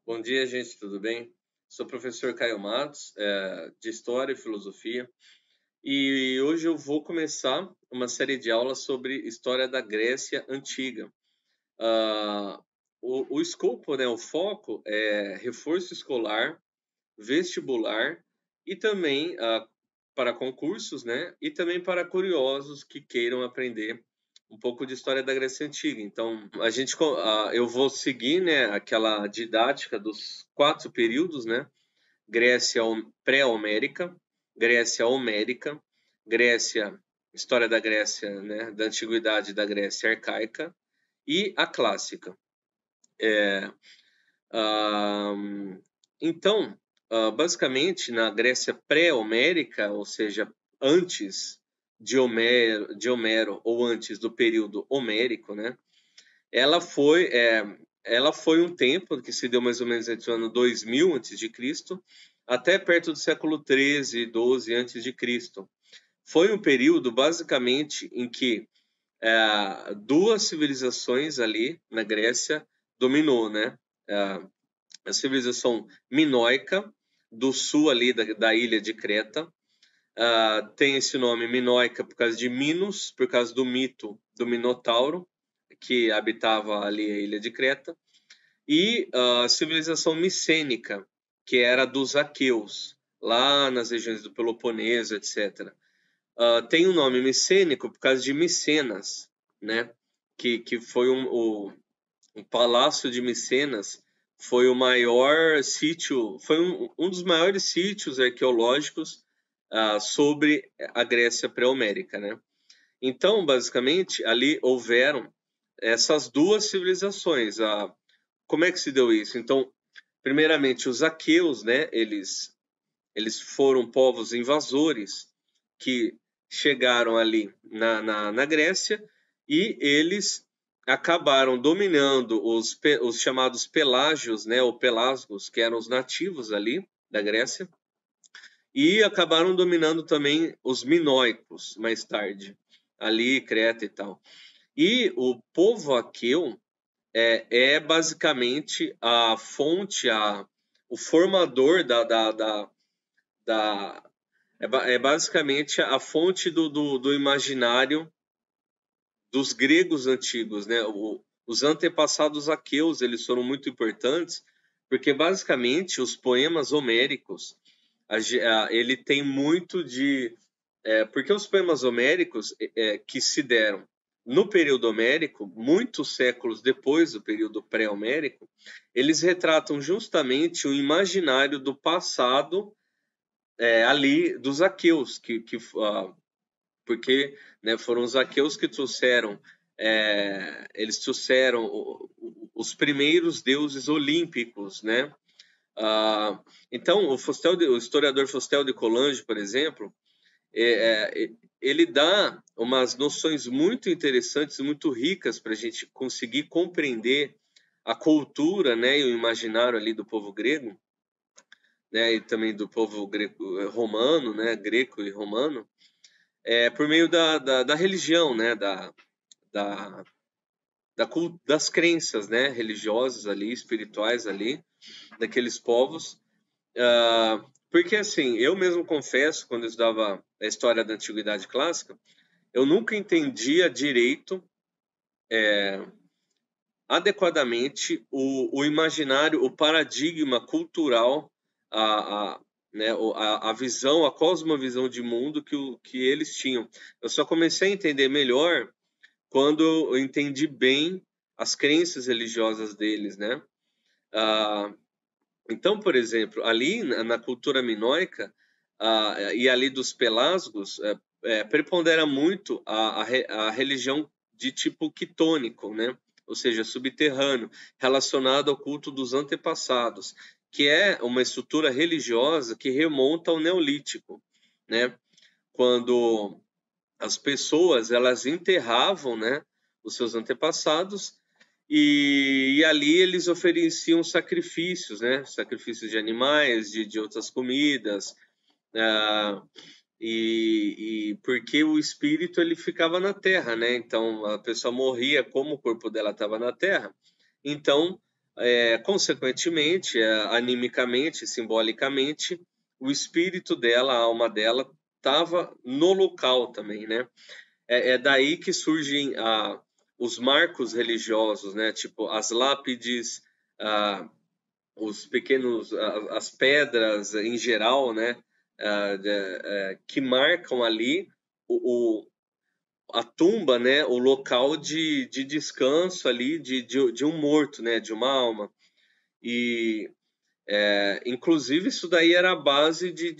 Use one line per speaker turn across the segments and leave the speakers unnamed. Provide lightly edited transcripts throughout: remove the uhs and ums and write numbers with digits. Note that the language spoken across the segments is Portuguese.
Bom dia, gente, tudo bem? Sou o professor Caio Matos, de História e Filosofia, e hoje eu vou começar uma série de aulas sobre História da Grécia Antiga. Ah, o escopo, né, o foco é reforço escolar, vestibular e também para concursos, né, e também para curiosos que queiram aprender um pouco de história da Grécia Antiga. Então, eu vou seguir, né, aquela didática dos 4 períodos, né? Grécia pré-homérica, Grécia homérica, Grécia, história da Grécia, né, da antiguidade da Grécia arcaica e a clássica. Então, basicamente, na Grécia pré-homérica, ou seja, antes de Homero ou antes do período homérico, né? Ela foi, ela foi um tempo que se deu mais ou menos entre o ano 2000 a.C. até perto do século 13, 12 a.C. Foi um período, basicamente, em que duas civilizações ali na Grécia dominou, né? A civilização minoica, do sul ali da ilha de Creta. Tem esse nome minoica por causa de Minos, por causa do mito do Minotauro, que habitava ali a ilha de Creta, e a civilização micênica, que era dos aqueus, lá nas regiões do Peloponeso, etc. Tem o nome micênico por causa de Micenas, né? Que foi o Palácio de Micenas, foi o maior sítio, foi um dos maiores sítios arqueológicos sobre a Grécia pré-homérica, né? Então, basicamente, ali houveram essas duas civilizações. Como é que se deu isso? Então, primeiramente, os aqueus, né? Eles foram povos invasores que chegaram ali na Grécia e eles acabaram dominando os chamados pelágios, né, ou pelasgos, que eram os nativos ali da Grécia, e acabaram dominando também os minoicos mais tarde, ali Creta e tal. E o povo aqueu é basicamente a fonte, o formador da basicamente a fonte do imaginário dos gregos antigos, né? Os antepassados aqueus, eles foram muito importantes, porque basicamente os poemas homéricos, ele tem muito de... porque os poemas homéricos que se deram no período homérico, muitos séculos depois do período pré-homérico, eles retratam justamente o imaginário do passado ali dos aqueus, porque, né, foram os aqueus que trouxeram, eles trouxeram os primeiros deuses olímpicos, né? Então, o historiador Fostel de Coulanges, por exemplo, ele dá umas noções muito interessantes, muito ricas para a gente conseguir compreender a cultura, né, e o imaginário ali do povo grego, né, e também do povo romano, né, greco e romano, por meio da religião, né, das crenças, né, religiosas ali, espirituais ali, daqueles povos. Porque, assim, eu mesmo confesso, quando eu estudava a história da Antiguidade Clássica, eu nunca entendia direito, adequadamente, o imaginário, o paradigma cultural, né, a visão, a cosmovisão de mundo que eles tinham. Eu só comecei a entender melhor quando eu entendi bem as crenças religiosas deles, né? Então, por exemplo, ali na cultura minoica e ali dos pelasgos, prepondera muito a religião de tipo quitônico, né? Ou seja, subterrâneo, relacionado ao culto dos antepassados, que é uma estrutura religiosa que remonta ao Neolítico, né? Quando as pessoas elas enterravam, né, os seus antepassados e ali eles ofereciam sacrifícios, né, sacrifícios de animais, de outras comidas, e porque o espírito ele ficava na terra, né? Então a pessoa morria como o corpo dela estava na terra, então consequentemente, animicamente, simbolicamente, o espírito dela, a alma dela, estava no local também, né? É daí que surgem os marcos religiosos, né? Tipo as lápides, os pequenos, as pedras em geral, né? Que marcam ali a tumba, né? O local de descanso ali de um morto, né? De uma alma. E inclusive isso daí era a base de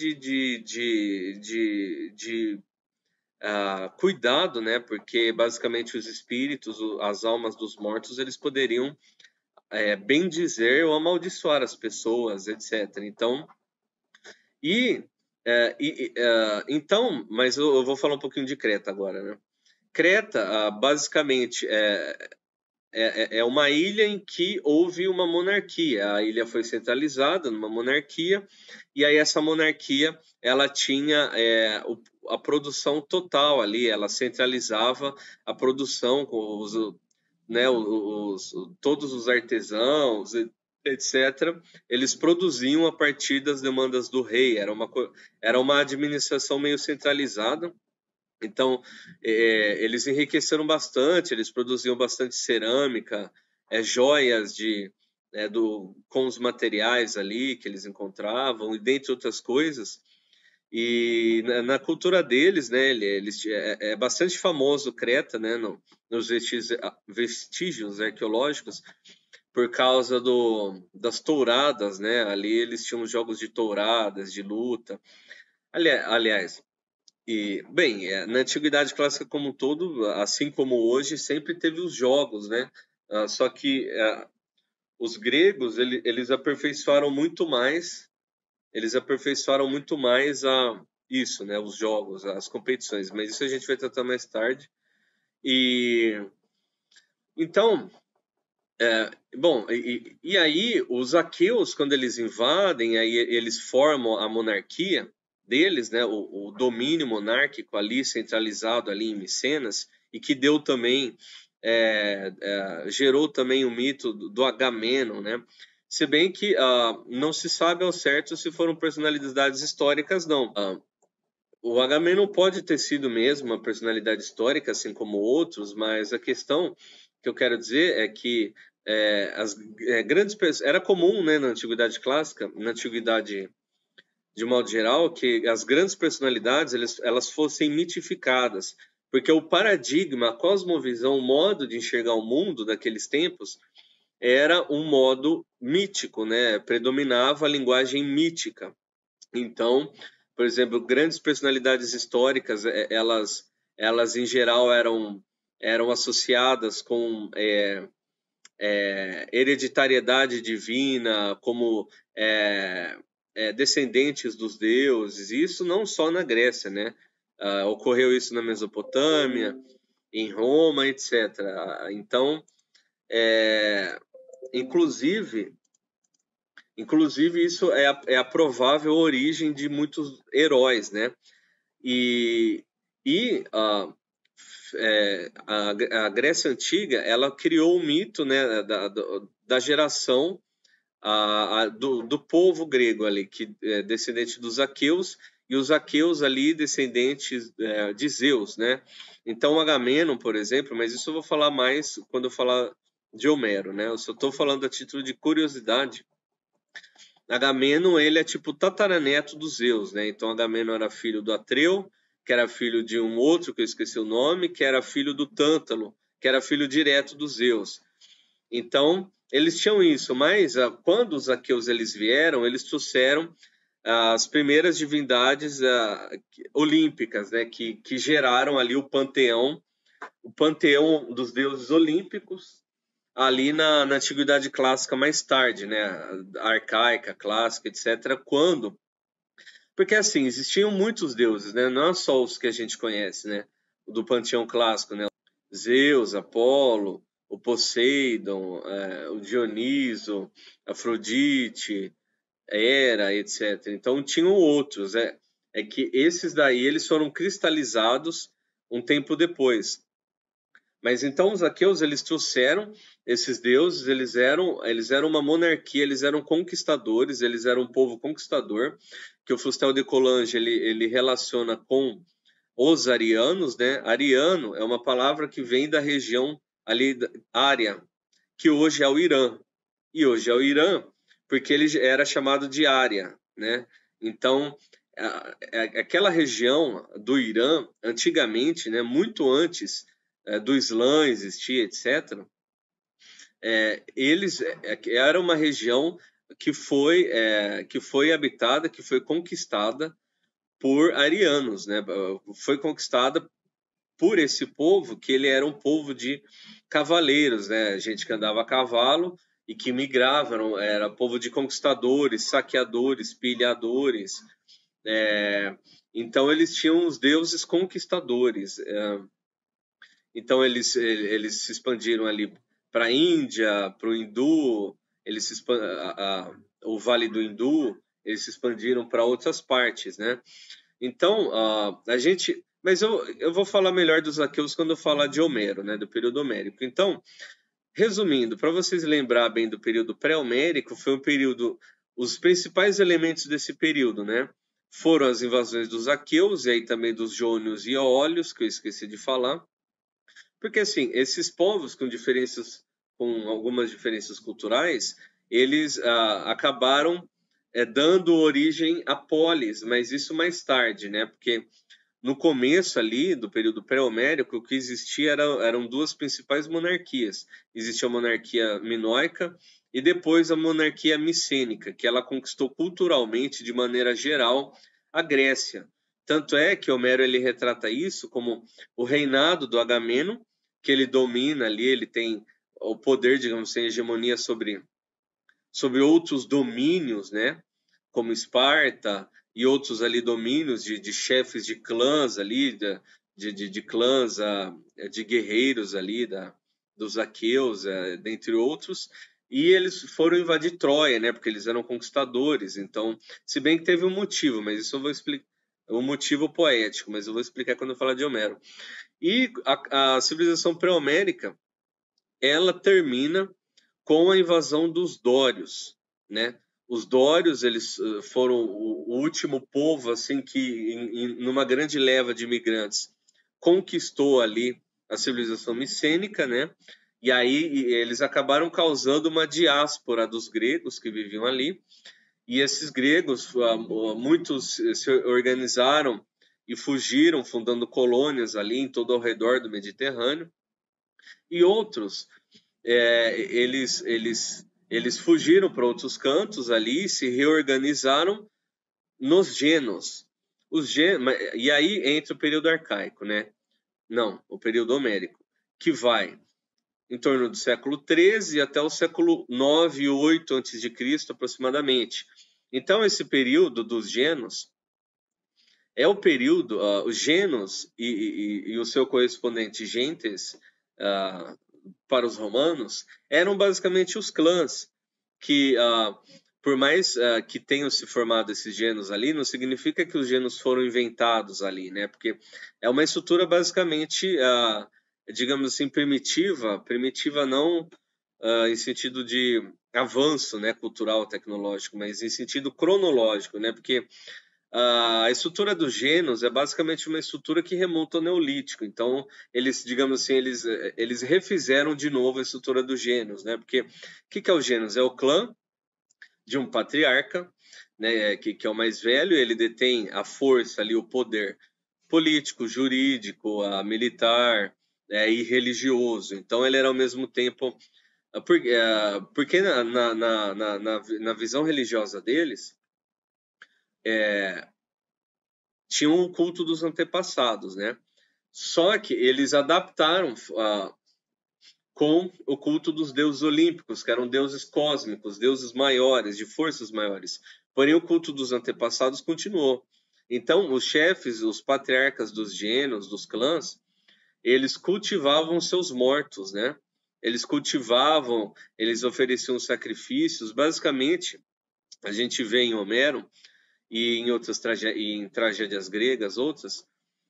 cuidado, né? Porque basicamente os espíritos, as almas dos mortos, eles poderiam bem dizer ou amaldiçoar as pessoas, etc. Então, então, mas eu vou falar um pouquinho de Creta agora, né? Creta, basicamente, é uma ilha em que houve uma monarquia. A ilha foi centralizada numa monarquia, e aí essa monarquia ela tinha a produção total ali, ela centralizava a produção com né, todos os artesãos, etc. Eles produziam a partir das demandas do rei. Era uma administração meio centralizada. Então, eles enriqueceram bastante, eles produziam bastante cerâmica, joias com os materiais ali que eles encontravam, e dentre outras coisas. E na cultura deles, né, é bastante famoso Creta, né, nos vestígios arqueológicos, por causa das touradas, né, ali eles tinham jogos de touradas, de luta. Aliás, na Antiguidade Clássica como um todo, assim como hoje, sempre teve os jogos, né? Só que os gregos, eles aperfeiçoaram muito mais, isso, né? Os jogos, as competições, mas isso a gente vai tratar mais tarde. E então, e aí os aqueus, quando eles invadem, aí eles formam a monarquia deles, né, o domínio monárquico ali centralizado ali em Micenas, e que deu também gerou também o mito do Agamenon, né? Se bem que não se sabe ao certo se foram personalidades históricas, não. O Agamenon pode ter sido mesmo uma personalidade histórica, assim como outros, mas a questão que eu quero dizer é que as grandes pessoas... Era comum, né, na Antiguidade Clássica, na Antiguidade de modo geral, que as grandes personalidades elas fossem mitificadas, porque o paradigma, a cosmovisão, o modo de enxergar o mundo daqueles tempos era um modo mítico, né? Predominava a linguagem mítica. Então, por exemplo, grandes personalidades históricas, elas em geral eram associadas com hereditariedade divina, como descendentes dos deuses. E isso não só na Grécia, né? Ocorreu isso na Mesopotâmia, em Roma, etc. Então, inclusive isso é a provável origem de muitos heróis, né? E a Grécia Antiga, ela criou o mito, né, da geração do povo grego ali, que é descendente dos aqueus, e os aqueus ali descendentes de Zeus, né? Então Agamenon, por exemplo, mas isso eu vou falar mais quando eu falar de Homero, né? Eu só estou falando a título de curiosidade. Agamenon, ele é tipo tataraneto dos Zeus, né? Então Agamenon era filho do Atreu, que era filho de um outro que eu esqueci o nome, que era filho do Tântalo, que era filho direto dos Zeus. Então, eles tinham isso, mas quando os aqueus eles vieram, eles trouxeram as primeiras divindades olímpicas, né, que geraram ali o panteão dos deuses olímpicos, ali na Antiguidade Clássica mais tarde, né, arcaica, clássica, etc. Quando? Porque assim, existiam muitos deuses, né, não é só os que a gente conhece, né, do panteão clássico, né, Zeus, Apolo, o Poseidon, o Dioniso, Afrodite, Hera, etc. Então tinham outros, é que esses daí eles foram cristalizados um tempo depois. Mas então os aqueus, eles trouxeram esses deuses, eles eram uma monarquia, eles eram conquistadores, eles eram um povo conquistador, que o Fustel de Coulanges ele relaciona com os arianos, né? Ariano é uma palavra que vem da região ali, Ária, que hoje é o Irã. E hoje é o Irã, porque ele era chamado de Ária, né? Então, aquela região do Irã, antigamente, né, muito antes do Islã existir, etc., eles era uma região que foi habitada, que foi conquistada por arianos, né? Foi conquistada por esse povo, que ele era um povo de cavaleiros, né? Gente que andava a cavalo e que migrava, era povo de conquistadores, saqueadores, pilhadores. Então eles tinham os deuses conquistadores. Então eles se expandiram ali para a Índia, para o Hindu, o Vale do Hindu, eles se expandiram para outras partes, né? Então, mas eu vou falar melhor dos aqueus quando eu falar de Homero, né, do período homérico. Então, resumindo, para vocês lembrar bem do período pré-homérico, foi um período, os principais elementos desse período, né, foram as invasões dos aqueus e aí também dos jônios e eólios, que eu esqueci de falar. Porque assim, esses povos com algumas diferenças culturais, eles acabaram dando origem a polis, mas isso mais tarde, né? Porque no começo ali do período pré-homérico, o que existia eram duas principais monarquias. Existia a monarquia minoica e depois a monarquia micênica, que ela conquistou culturalmente, de maneira geral, a Grécia. Tanto é que Homero ele retrata isso como o reinado do Agamemnon, que ele domina ali, ele tem o poder, digamos assim, hegemonia sobre outros domínios, né? Como Esparta e outros ali domínios de chefes de clãs ali, de clãs, de guerreiros ali, dos aqueus, dentre outros. E eles foram invadir Troia, né? Porque eles eram conquistadores. Então, se bem que teve um motivo, mas isso eu vou explicar. Um motivo poético, mas eu vou explicar quando eu falar de Homero. E a civilização pré-homérica, ela termina com a invasão dos dórios, né? Os dórios, eles foram o último povo assim que numa grande leva de imigrantes conquistou ali a civilização micênica, né? E aí eles acabaram causando uma diáspora dos gregos que viviam ali. E esses gregos, muitos se organizaram e fugiram, fundando colônias ali em todo ao redor do Mediterrâneo. E outros eles fugiram para outros cantos ali, se reorganizaram nos genos. E aí entra o período arcaico, né? Não, o período homérico, que vai em torno do século XIII até o século IX e VIII a.C., aproximadamente. Então, esse período dos genos é o período, os genos e o seu correspondente gentes, para os romanos, eram basicamente os clãs, que por mais que tenham se formado esses genos ali, não significa que os genos foram inventados ali, né? Porque é uma estrutura basicamente, digamos assim, primitiva não em sentido de avanço, né, cultural, tecnológico, mas em sentido cronológico, né? Porque a estrutura dos genos é basicamente uma estrutura que remonta ao Neolítico. Então, eles, digamos assim, eles refizeram de novo a estrutura dos genos, né? Porque o que é o genos? É o clã de um patriarca, né? Que é o mais velho, ele detém a força ali, o poder político, jurídico, militar e religioso. Então, ele era ao mesmo tempo... Porque na visão religiosa deles, tinham o culto dos antepassados, né? Só que eles adaptaram com o culto dos deuses olímpicos, que eram deuses cósmicos, deuses maiores, de forças maiores. Porém, o culto dos antepassados continuou. Então, os chefes, os patriarcas dos genos, dos clãs, eles cultivavam seus mortos, né? Eles cultivavam, eles ofereciam sacrifícios. Basicamente, a gente vê em Homero e em tragédias gregas, outras,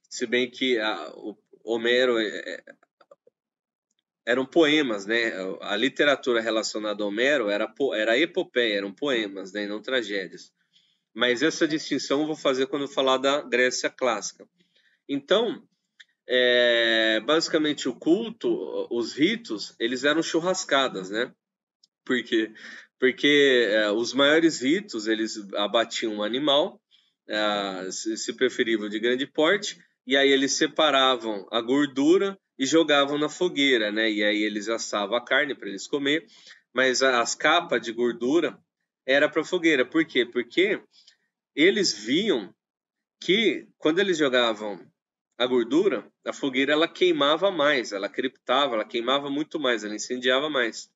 se bem que o Homero eram poemas, né? A literatura relacionada a Homero era epopeia, eram poemas, né? E não tragédias. Mas essa distinção eu vou fazer quando eu falar da Grécia clássica. Então, basicamente o culto, os ritos, eles eram churrascadas, né? Por quê? Porque os maiores ritos, eles abatiam um animal, se preferível de grande porte, e aí eles separavam a gordura e jogavam na fogueira, né? E aí eles assavam a carne para eles comer, mas as capas de gordura era para fogueira. Por quê? Porque eles viam que quando eles jogavam a gordura, a fogueira ela queimava mais, ela crepitava, ela queimava muito mais, ela incendiava mais.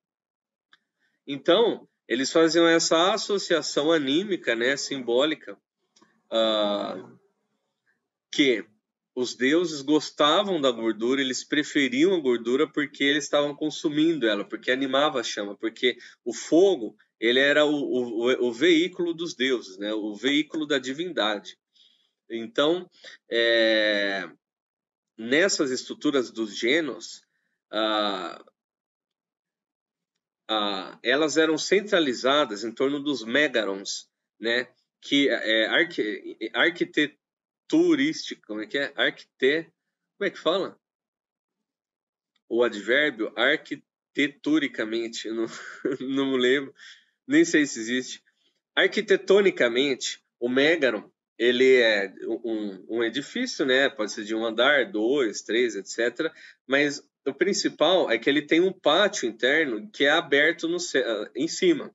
Então, eles faziam essa associação anímica, né, simbólica, que os deuses gostavam da gordura, eles preferiam a gordura porque eles estavam consumindo ela, porque animava a chama, porque o fogo ele era o veículo dos deuses, né, o veículo da divindade. Então, nessas estruturas dos genos, elas eram centralizadas em torno dos megarons, né? Que é arquiteturístico, como é que é? Como é que fala? O advérbio arquiteturicamente, eu não, não me lembro, nem sei se existe. Arquitetonicamente, o megaron ele é um edifício, né? Pode ser de um andar, 2, 3, etc. Mas o principal é que ele tem um pátio interno que é aberto em cima.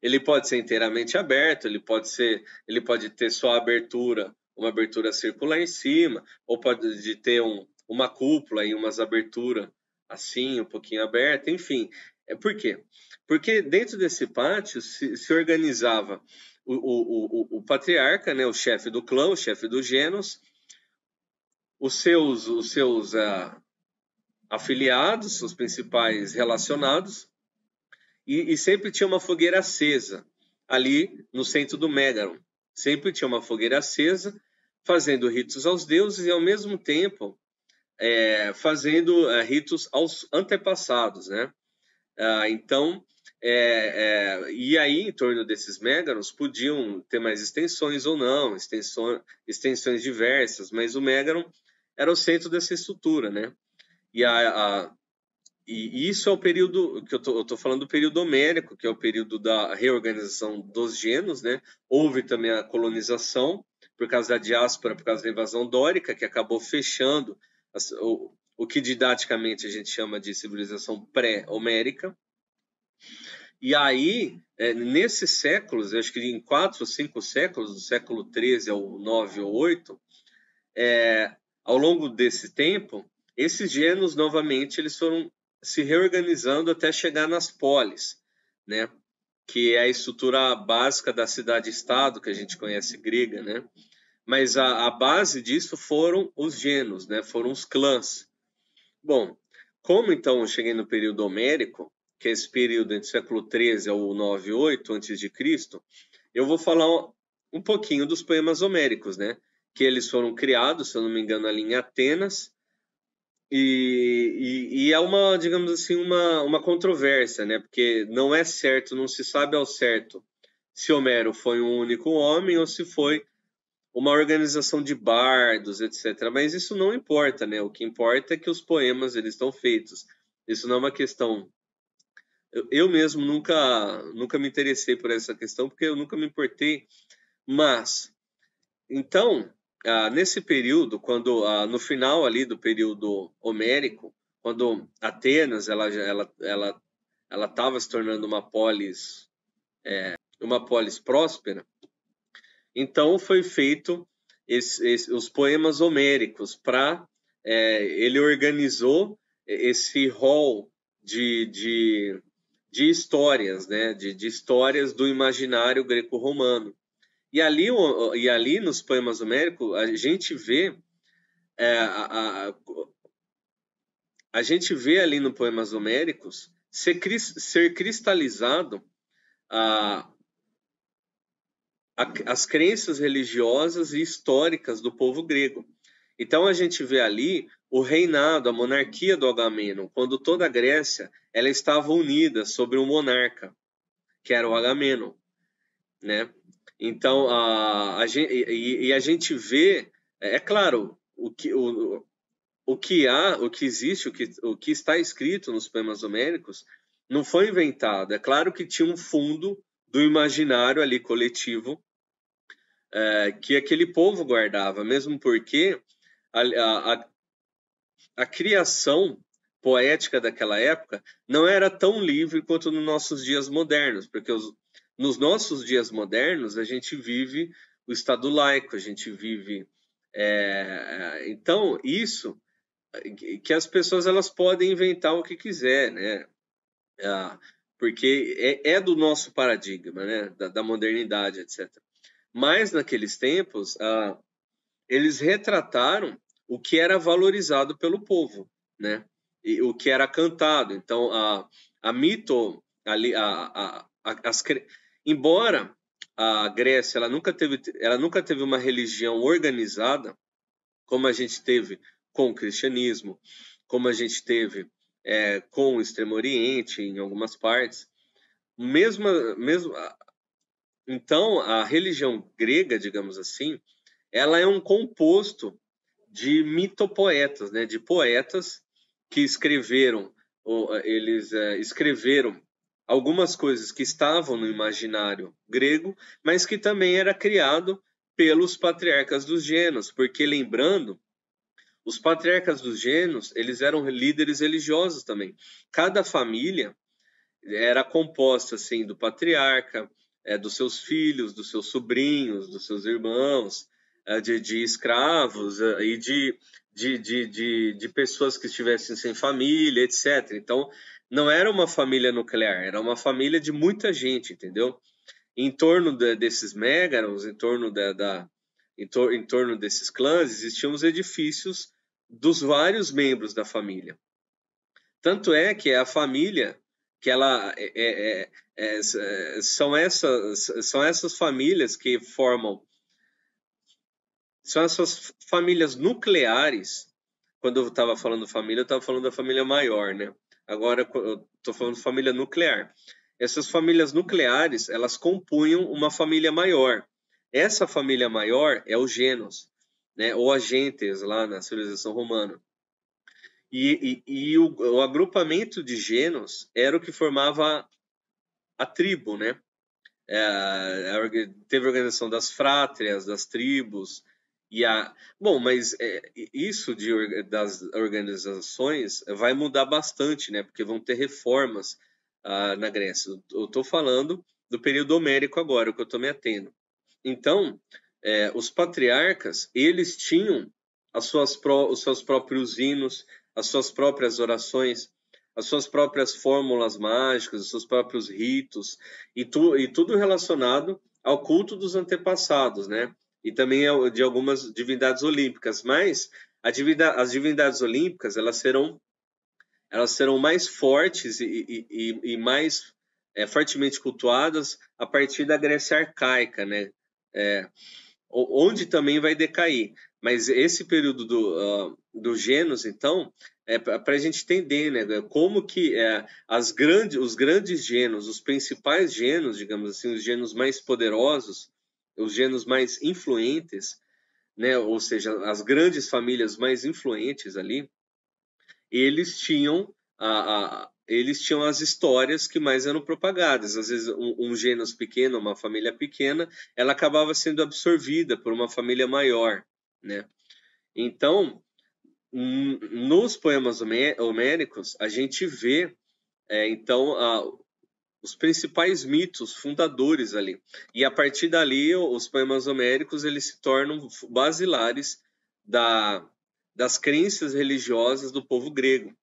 Ele pode ser inteiramente aberto, ele pode ter só abertura, uma abertura circular em cima, ou pode ter uma cúpula e umas aberturas assim, um pouquinho aberta, enfim. Por quê? Porque dentro desse pátio se organizava o patriarca, né, o chefe do clã, o chefe do gênus, os seus afiliados, os principais relacionados, e sempre tinha uma fogueira acesa ali no centro do Megaron. Sempre tinha uma fogueira acesa, fazendo ritos aos deuses e, ao mesmo tempo, fazendo ritos aos antepassados, né? Então, e aí, em torno desses Megarons, podiam ter mais extensões ou não, extensões diversas, mas o Megaron era o centro dessa estrutura, né? E isso é o período que eu tô falando do período homérico, que é o período da reorganização dos genos, né? Houve também a colonização por causa da diáspora, por causa da invasão dórica, que acabou fechando o que didaticamente a gente chama de civilização pré-homérica. E aí, nesses séculos, eu acho que em 4 ou 5 séculos, do século 13 ao 9 ou 8, ao longo desse tempo, esses genos, novamente, eles foram se reorganizando até chegar nas polis, né? Que é a estrutura básica da cidade-estado, que a gente conhece grega, né? Mas a base disso foram os genos, né? Foram os clãs. Bom, como então eu cheguei no período homérico, que é esse período entre o século 13 ao 9 e 8 a.C., eu vou falar um pouquinho dos poemas homéricos, né? Que eles foram criados, se eu não me engano, ali em Atenas, e é uma, digamos assim, uma controvérsia, né? Porque não é certo, não se sabe ao certo se Homero foi um único homem ou se foi uma organização de bardos, etc. Mas isso não importa, né? O que importa é que os poemas eles estão feitos. Isso não é uma questão. Eu mesmo nunca me interessei por essa questão porque eu nunca me importei. Mas então nesse período, quando no final ali do período homérico, quando Atenas ela estava se tornando uma polis próspera, então foi feito os poemas homéricos para ele organizou esse rol de histórias, né? De histórias do imaginário greco-romano. E ali nos poemas homéricos a gente vê a gente vê ali nos poemas homéricos ser cristalizado as crenças religiosas e históricas do povo grego. Então a gente vê ali o reinado, a monarquia do Agamenon, quando toda a Grécia ela estava unida sobre um monarca, que era o Agamenon, né? Então, a gente vê, é claro, o que existe, o que está escrito nos poemas homéricos não foi inventado. É claro que tinha um fundo do imaginário ali coletivo que aquele povo guardava, mesmo porque a criação poética daquela época não era tão livre quanto nos nossos dias modernos, porque nos nossos dias modernos a gente vive o Estado laico, a gente vive então isso que as pessoas elas podem inventar o que quiser, né? Porque é do nosso paradigma, né? Da modernidade, etc. Mas naqueles tempos eles retrataram o que era valorizado pelo povo, né? E o que era cantado. Então, a mito, ali, embora a Grécia ela nunca teve uma religião organizada, como a gente teve com o cristianismo, como a gente teve com o Extremo Oriente, em algumas partes, mesmo então a religião grega, digamos assim, ela é um composto de mitopoetas, né? De poetas que escreveram, eles escreveram algumas coisas que estavam no imaginário grego, mas que também era criado pelos patriarcas dos Gênos, porque lembrando, os patriarcas dos Gênos, eles eram líderes religiosos também. Cada família era composta assim do patriarca, dos seus filhos, dos seus sobrinhos, dos seus irmãos, de escravos e de pessoas que estivessem sem família, etc. Então, não era uma família nuclear, era uma família de muita gente, entendeu? Em torno desses mégaros, em torno desses clãs, existiam os edifícios dos vários membros da família. Tanto é que a família que ela são essas famílias que formam, são essas famílias nucleares. Quando eu estava falando família, eu estava falando da família maior, né? Agora eu estou falando de família nuclear. Essas famílias nucleares, elas compunham uma família maior. Essa família maior é o Gênos, né? Ou agentes lá na civilização romana. E o agrupamento de Gênos era o que formava a tribo, né? Teve a organização das frátrias, das tribos, bom, mas isso das organizações vai mudar bastante, né? Porque vão ter reformas na Grécia. Eu estou falando do período homérico agora, o que eu estou me atendo. Então, os patriarcas, eles tinham os seus próprios hinos, as suas próprias orações, as suas próprias fórmulas mágicas, os seus próprios ritos, e tudo relacionado ao culto dos antepassados, né? E também de algumas divindades olímpicas. Mas as divindades olímpicas, elas serão mais fortes e mais fortemente cultuadas a partir da Grécia arcaica, né? Onde também vai decair. Mas esse período do Gênos, então, para a gente entender, né, como que os grandes Gênos, os principais Gênos, digamos assim, os Gênos mais poderosos, os Gênos mais influentes, né, ou seja, as grandes famílias mais influentes ali, eles tinham as histórias que mais eram propagadas. Às vezes, um gênus pequeno, uma família pequena, ela acabava sendo absorvida por uma família maior, né? Então, nos poemas homéricos, a gente vê, então, os principais mitos fundadores ali. E a partir dali, os poemas homéricos eles se tornam basilares das crenças religiosas do povo grego.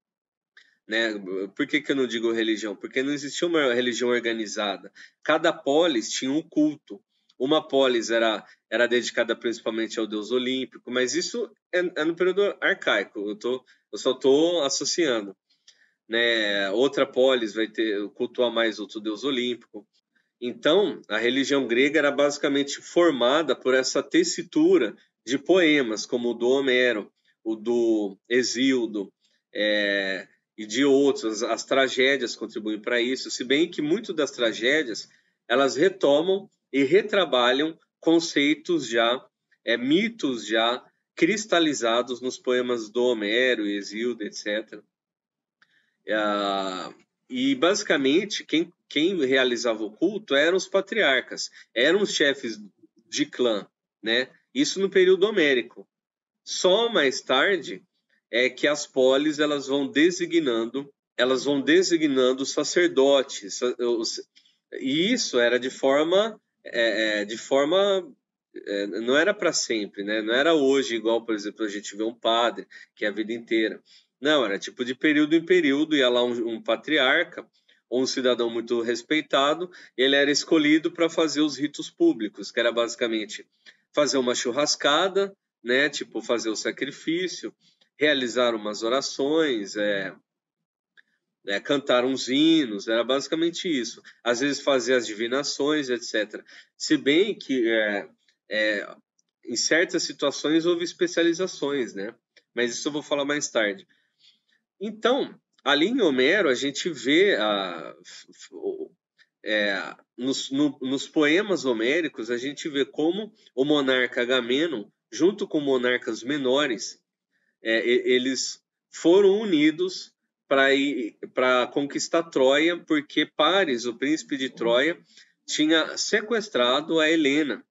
Né? Por que eu não digo religião? Porque não existia uma religião organizada. Cada polis tinha um culto. Uma polis era dedicada principalmente ao deus olímpico, mas isso é no período arcaico. Eu só estou associando. Né? Outra polis vai cultuar mais outro deus olímpico. Então, a religião grega era basicamente formada por essa tessitura de poemas, como o do Homero, o do Hesíodo e de outros. As tragédias contribuem para isso, se bem que muito das tragédias elas retomam e retrabalham conceitos já, mitos já cristalizados nos poemas do Homero, Hesíodo, etc. E basicamente quem realizava o culto eram os patriarcas, eram os chefes de clã, né? Isso no período homérico. Só mais tarde é que as polis elas vão designando sacerdotes, e isso era de forma não era para sempre, né? Não era hoje igual, por exemplo, a gente vê um padre que é a vida inteira. Não, era tipo de período em período, ia lá um patriarca ou um cidadão muito respeitado, ele era escolhido para fazer os ritos públicos, que era basicamente fazer uma churrascada, né? Tipo, fazer o sacrifício, realizar umas orações, cantar uns hinos, era basicamente isso. Às vezes fazer as divinações, etc. Se bem que em certas situações houve especializações, né? Mas isso eu vou falar mais tarde. Então, ali em Homero, a gente vê nos poemas homéricos, a gente vê como o monarca Agamenon, junto com monarcas menores, eles foram unidos para conquistar Troia, porque Paris, o príncipe de Troia, tinha sequestrado a Helena,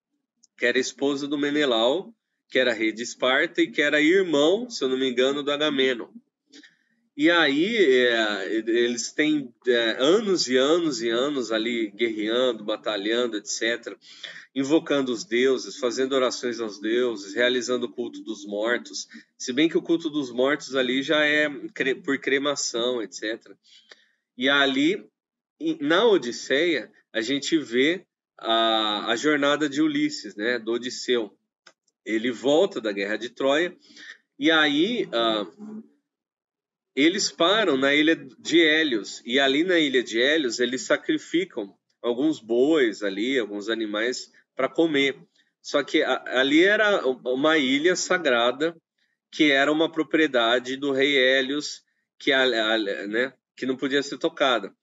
que era esposa do Menelau, que era rei de Esparta e que era irmão, se eu não me engano, do Agamenon. E aí eles têm anos e anos e anos ali guerreando, batalhando, etc., invocando os deuses, fazendo orações aos deuses, realizando o culto dos mortos, se bem que o culto dos mortos ali já é por cremação, etc. E ali, na Odisseia, a gente vê a jornada de Ulisses, né, do Odisseu. Ele volta da guerra de Troia, e aí eles param na ilha de Hélios, e ali na ilha de Hélios eles sacrificam alguns bois ali, alguns animais para comer. Só que ali era uma ilha sagrada que era uma propriedade do rei Hélios né, que não podia ser tocada.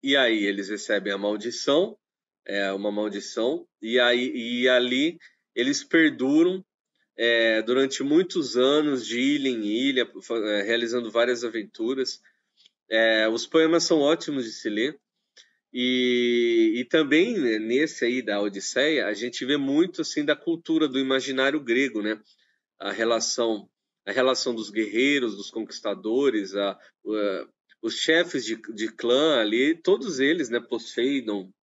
E aí eles recebem a maldição, uma maldição, e ali eles perduram durante muitos anos, de ilha em ilha, realizando várias aventuras. Os poemas são ótimos de se ler. E também nesse aí da Odisseia, a gente vê muito assim da cultura do imaginário grego, né? A relação dos guerreiros, dos conquistadores, os chefes de clã ali, todos eles, né? Poseidon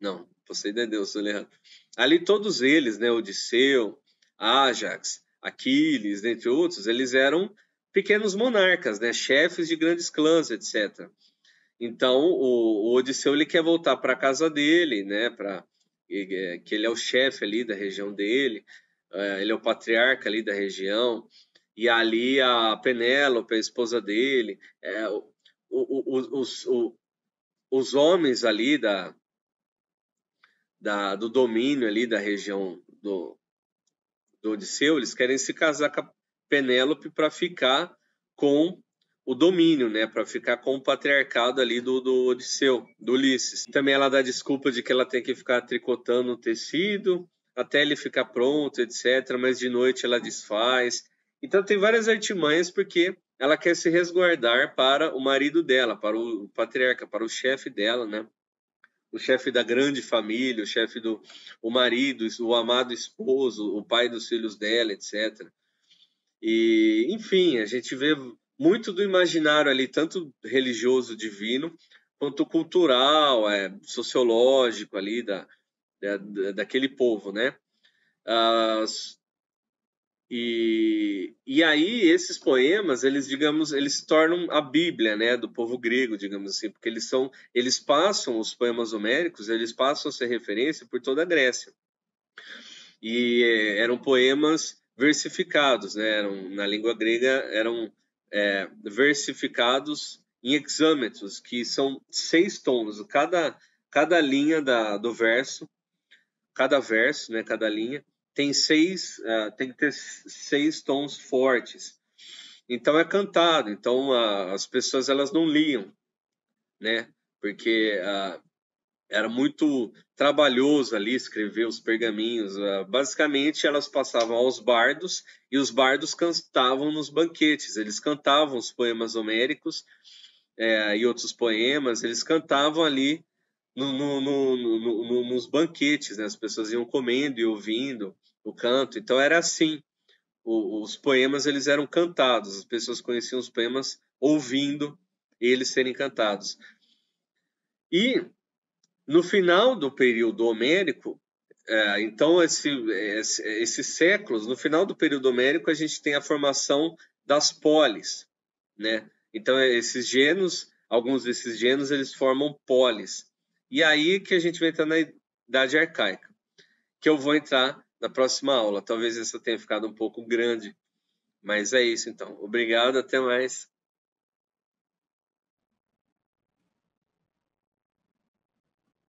é Deus, tô errado. Ali todos eles, né? Odisseu, Ájax, Aquiles, dentre outros, eles eram pequenos monarcas, né? Chefes de grandes clãs, etc. Então, o Odisseu ele quer voltar para a casa dele, né? Que ele é o chefe ali da região dele, ele é o patriarca ali da região, e ali a Penélope, a esposa dele, os homens ali do domínio ali da região do Odisseu, eles querem se casar com a Penélope para ficar com o domínio, né, para ficar com o patriarcado ali do Odisseu, do Ulisses. Também ela dá desculpa de que ela tem que ficar tricotando o tecido até ele ficar pronto, etc. Mas de noite ela desfaz. Então tem várias artimanhas porque ela quer se resguardar para o marido dela, para o patriarca, para o chefe dela, né? O chefe da grande família, o marido, o amado esposo, o pai dos filhos dela, etc. E, enfim, a gente vê muito do imaginário ali, tanto religioso divino, quanto cultural, sociológico ali daquele povo, né? E aí esses poemas, eles se tornam a Bíblia, né, do povo grego, digamos assim, porque eles passam, os poemas homéricos, eles passam a ser referência por toda a Grécia. E eram poemas versificados, né, na língua grega eram versificados em hexâmetros, que são 6 tons, cada linha do verso, cada verso, né, cada linha tem tem que ter 6 tons fortes. Então é cantado. Então as pessoas elas não liam, né? Porque era muito trabalhoso ali escrever os pergaminhos. Basicamente, elas passavam aos bardos e os bardos cantavam nos banquetes. Eles cantavam os poemas homéricos e outros poemas. Eles cantavam ali nos banquetes, né? As pessoas iam comendo e ouvindo o canto. Então era assim. Os poemas eles eram cantados. As pessoas conheciam os poemas ouvindo eles serem cantados. E no final do período homérico, então esses séculos, no final do período homérico, a gente tem a formação das polis, né? Então esses gêneros, alguns desses gêneros, eles formam polis. E aí que a gente vai entrar na Idade Arcaica, que eu vou entrar na próxima aula. Talvez essa tenha ficado um pouco grande, mas é isso então. Obrigado, até mais.